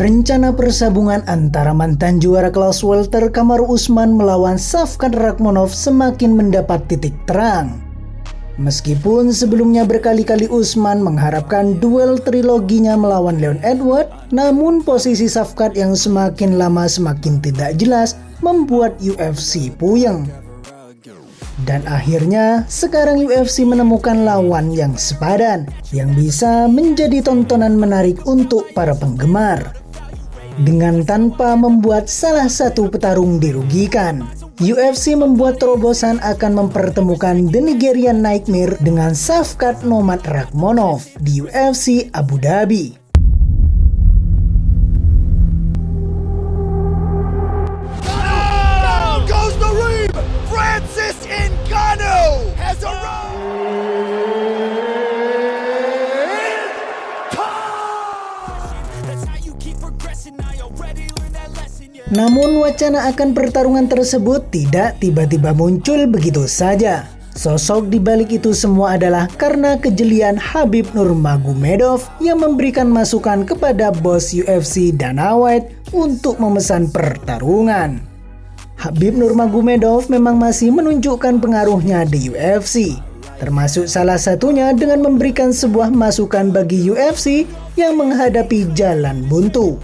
Rencana persabungan antara mantan juara kelas welter Kamaru Usman melawan Shavkat Rakhmonov semakin mendapat titik terang. Meskipun sebelumnya berkali-kali Usman mengharapkan duel triloginya melawan Leon Edwards, namun posisi Shavkat yang semakin lama semakin tidak jelas membuat UFC puyeng. Dan akhirnya sekarang UFC menemukan lawan yang sepadan, yang bisa menjadi tontonan menarik untuk para penggemar. Dengan tanpa membuat salah satu petarung dirugikan, UFC membuat terobosan akan mempertemukan The Nigerian Nightmare dengan Shavkat Nomad Rakhmonov di UFC Abu Dhabi. Namun wacana akan pertarungan tersebut tidak tiba-tiba muncul begitu saja. Sosok di balik itu semua adalah karena kejelian Khabib Nurmagomedov yang memberikan masukan kepada bos UFC Dana White untuk memesan pertarungan. Khabib Nurmagomedov memang masih menunjukkan pengaruhnya di UFC, termasuk salah satunya dengan memberikan sebuah masukan bagi UFC yang menghadapi jalan buntu.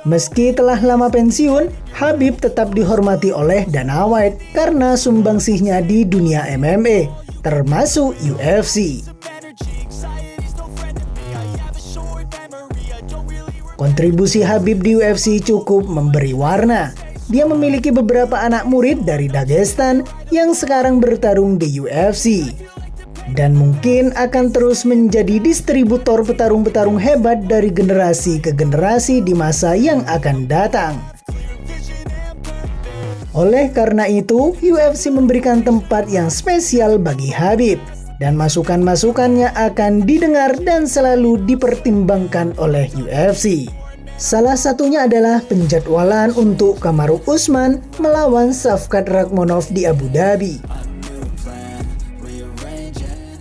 Meski telah lama pensiun, Khabib tetap dihormati oleh Dana White karena sumbangsihnya di dunia MMA, termasuk UFC. Kontribusi Khabib di UFC cukup memberi warna. Dia memiliki beberapa anak murid dari Dagestan yang sekarang bertarung di UFC. Dan mungkin akan terus menjadi distributor petarung-petarung hebat dari generasi ke generasi di masa yang akan datang. Oleh karena itu, UFC memberikan tempat yang spesial bagi Khabib, dan masukan-masukannya akan didengar dan selalu dipertimbangkan oleh UFC. Salah satunya adalah penjadwalan untuk Kamaru Usman melawan Shavkat Rakhmonov di Abu Dhabi.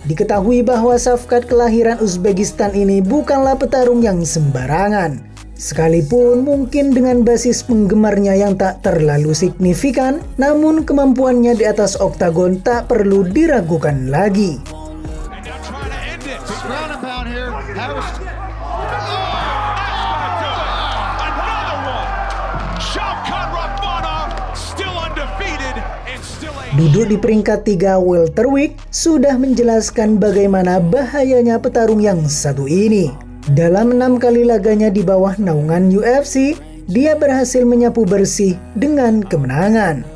Diketahui bahwa Shavkat kelahiran Uzbekistan ini bukanlah petarung yang sembarangan. Sekalipun mungkin dengan basis penggemarnya yang tak terlalu signifikan, namun kemampuannya di atas oktagon tak perlu diragukan lagi. Duduk di peringkat 3 welterweight sudah menjelaskan bagaimana bahayanya petarung yang satu ini. Dalam 6 kali laganya di bawah naungan UFC, dia berhasil menyapu bersih dengan kemenangan.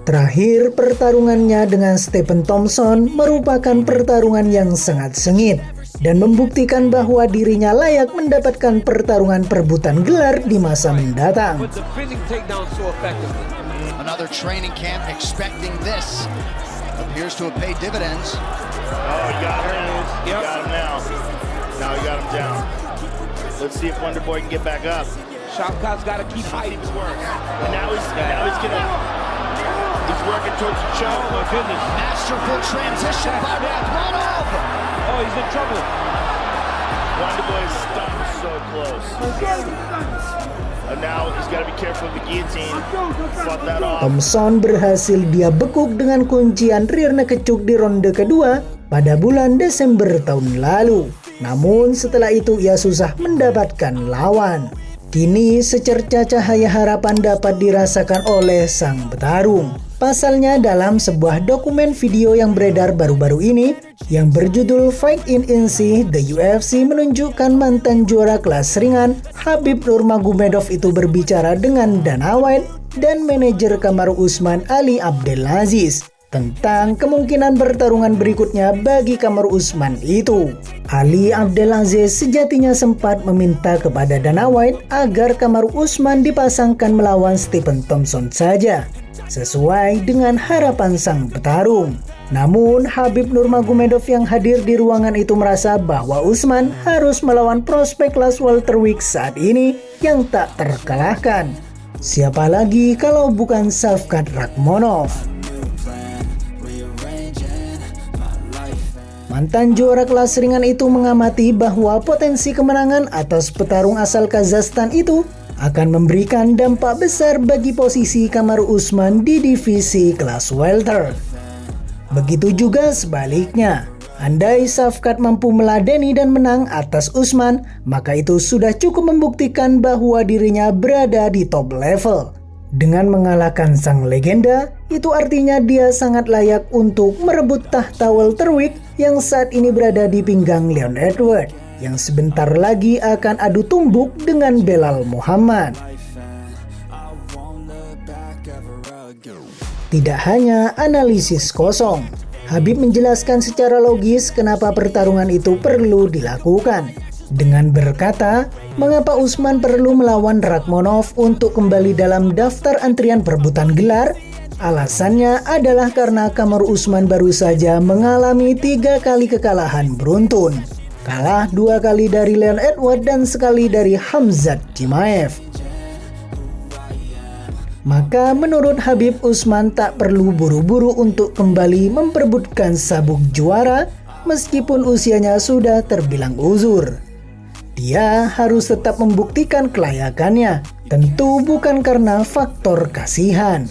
Terakhir, pertarungannya dengan Stephen Thompson merupakan pertarungan yang sangat sengit dan membuktikan bahwa dirinya layak mendapatkan pertarungan perebutan gelar di masa mendatang. Another training camp expecting this. Appears to have paid dividends. Oh, he got him. He got him now. Now he got him down. Let's see if Wonder Boy can get back up. Shavkat's got to keep fighting his work. And now he's working towards the choke. Oh my goodness. Masterful transition by Rakhmonov. Oh, he's in trouble. Wonder Boy is stuck so close. And now he's got to be careful with the guillotine. Fought that off. Thompson berhasil dia bekuk dengan kuncian rear naked choke di ronde kedua pada bulan Desember tahun lalu. Namun setelah itu ia susah mendapatkan lawan. Kini secerca cahaya harapan dapat dirasakan oleh sang petarung. Pasalnya dalam sebuah dokumen video yang beredar baru-baru ini yang berjudul Fight in Inci, the UFC menunjukkan mantan juara kelas ringan Khabib Nurmagomedov itu berbicara dengan Dana White dan manajer Kamaru Usman Ali Abdelaziz tentang kemungkinan pertarungan berikutnya bagi Kamaru Usman itu. Ali Abdelaziz sejatinya sempat meminta kepada Dana White agar Kamaru Usman dipasangkan melawan Stephen Thompson saja, sesuai dengan harapan sang petarung. Namun Khabib Nurmagomedov yang hadir di ruangan itu merasa bahwa Usman harus melawan prospek kelas welterweight saat ini yang tak terkalahkan. Siapa lagi kalau bukan Shavkat Rakhmonov? Mantan juara kelas ringan itu mengamati bahwa potensi kemenangan atas petarung asal Kazakhstan itu akan memberikan dampak besar bagi posisi Kamaru Usman di divisi kelas welter. Begitu juga sebaliknya, andai Shavkat mampu meladeni dan menang atas Usman, maka itu sudah cukup membuktikan bahwa dirinya berada di top level. Dengan mengalahkan sang legenda, itu artinya dia sangat layak untuk merebut tahta welterweight yang saat ini berada di pinggang Leon Edwards, yang sebentar lagi akan adu tumbuk dengan Belal Muhammad. Tidak hanya analisis kosong, Khabib menjelaskan secara logis kenapa pertarungan itu perlu dilakukan. Dengan berkata, mengapa Usman perlu melawan Rakhmonov untuk kembali dalam daftar antrian perebutan gelar? Alasannya adalah karena Kamaru Usman baru saja mengalami 3 kali kekalahan beruntun. Kalah 2 kali dari Leon Edwards dan sekali dari Khamzat Chimaev. Maka menurut Khabib, Usman tak perlu buru-buru untuk kembali memperebutkan sabuk juara meskipun usianya sudah terbilang uzur. Dia harus tetap membuktikan kelayakannya, tentu bukan karena faktor kasihan.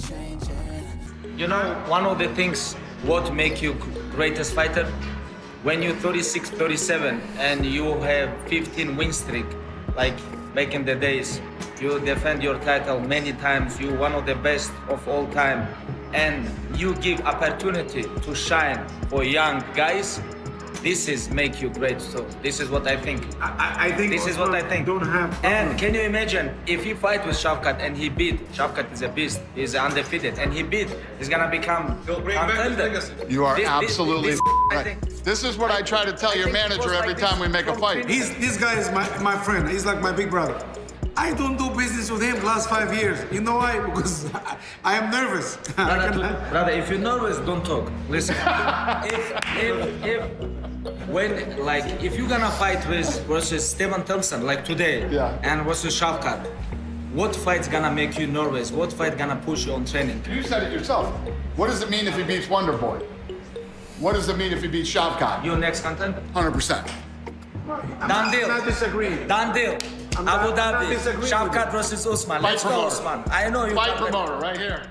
You know, one of the things what make you greatest fighter, when you 36, 37 and you have 15 win streak, like back in the days, you defend your title many times, you one of the best of all time, and you give opportunity to shine for young guys. This is make you great. So this is what I think. I think this is what I think. Don't have. And can you imagine if he fight with Shavkat and he beat? Shavkat is a beast. He's undefeated, and he beat. He's gonna become contender. You are absolutely I right. think- This is what I try to tell your manager every time we make a fight. This guy is my friend. He's like my big brother. I don't do business with him last 5 years. You know why? Because I am nervous. Brother, if you're nervous, don't talk. Listen, if you're gonna fight versus Stephen Thompson like today, Yeah. and versus Shavkat, what fight's gonna make you nervous? What fight gonna push you on training? You said it yourself. What does it mean if he beats Wonder Boy? What does it mean if he beats Shavkat? Your next contender? 100%. Done deal. I'm not disagreeing. Done deal. I'm Abu not Dhabi. disagreeing Shavkat versus Usman. Fight Let's go, promoter. Usman. I know you. Fight can- promoter right here.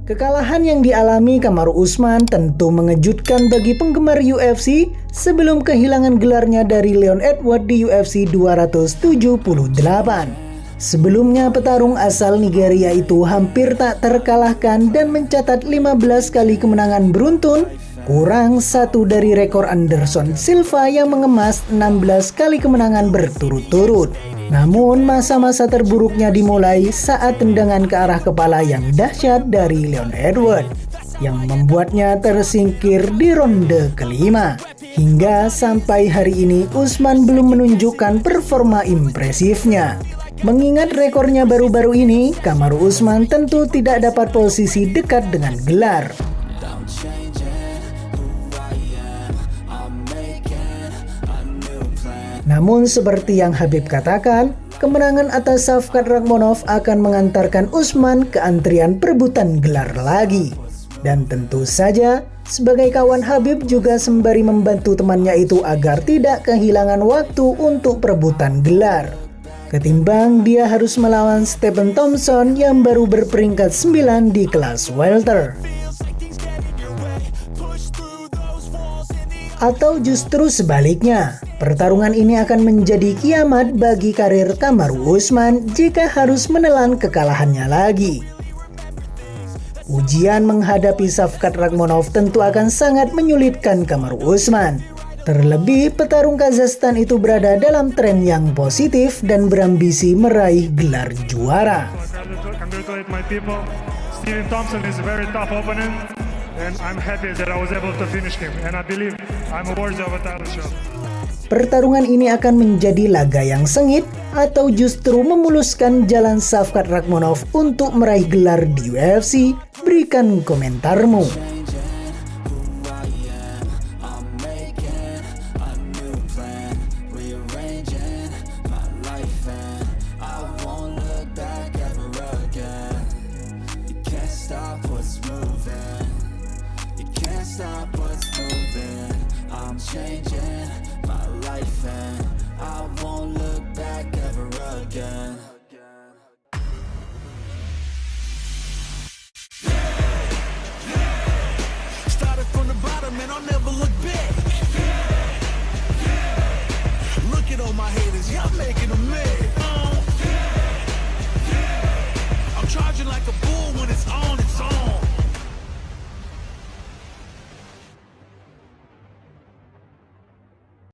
Kekalahan yang dialami Kamaru Usman tentu mengejutkan bagi penggemar UFC sebelum kehilangan gelarnya dari Leon Edwards di UFC 278. Sebelumnya petarung asal Nigeria itu hampir tak terkalahkan dan mencatat 15 kali kemenangan beruntun, kurang 1 dari rekor Anderson Silva yang mengemas 16 kali kemenangan berturut-turut. Namun masa-masa terburuknya dimulai saat tendangan ke arah kepala yang dahsyat dari Leon Edwards yang membuatnya tersingkir di ronde kelima. Hingga sampai hari ini Usman belum menunjukkan performa impresifnya. Mengingat rekornya baru-baru ini, Kamaru Usman tentu tidak dapat posisi dekat dengan gelar. Namun seperti yang Khabib katakan, kemenangan atas Shavkat Rakhmonov akan mengantarkan Usman ke antrian perebutan gelar lagi. Dan tentu saja, sebagai kawan Khabib juga sembari membantu temannya itu agar tidak kehilangan waktu untuk perebutan gelar. Ketimbang dia harus melawan Stephen Thompson yang baru berperingkat 9 di kelas welter. Atau justru sebaliknya, pertarungan ini akan menjadi kiamat bagi karir Kamaru Usman jika harus menelan kekalahannya lagi. Ujian menghadapi Shavkat Rakhmonov tentu akan sangat menyulitkan Kamaru Usman. Terlebih petarung Kazakhstan itu berada dalam tren yang positif dan berambisi meraih gelar juara. Congratulate my people. Stephen Thompson is a very tough opponent, and I'm happy that I was able to finish him. And I believe I'm worthy of a title shot. Pertarungan ini akan menjadi laga yang sengit atau justru memuluskan jalan Shavkat Rakhmonov untuk meraih gelar di UFC? Berikan komentarmu. again. Started from the bottom and I'll never look back. Look at all my haters, y'all making